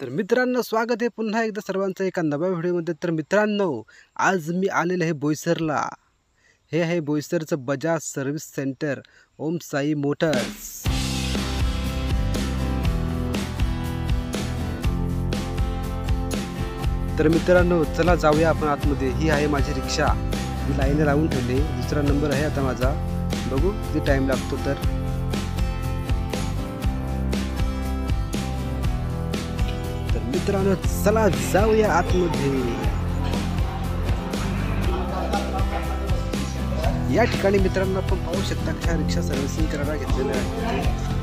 तर मित्रांनो, स्वागत आहे पुन्हा एकदा सर्वांचं एका नव्या व्हिडिओमध्ये। तर मित्रांनो, आज मी आलेलो आहे बोईसरला। हे आहे बोईसरचं बजाज सर्व्हिस सेंटर, ओम साई मोटर्स। तर मित्रांनो, चला जाऊया आपण आतमध्ये। ही आहे माझी रिक्षा, मी लाईन लावून ठेवली। दुसरा नंबर आहे आता माझा, बघू किती टाइम लागतो। तर मित्रांनो, चला जाऊया आतमध्ये। या ठिकाणी मित्रांनो आपण पाहू शकता कशा रिक्षा सर्व्हिसिंग करायला घेतलेल्या आहेत।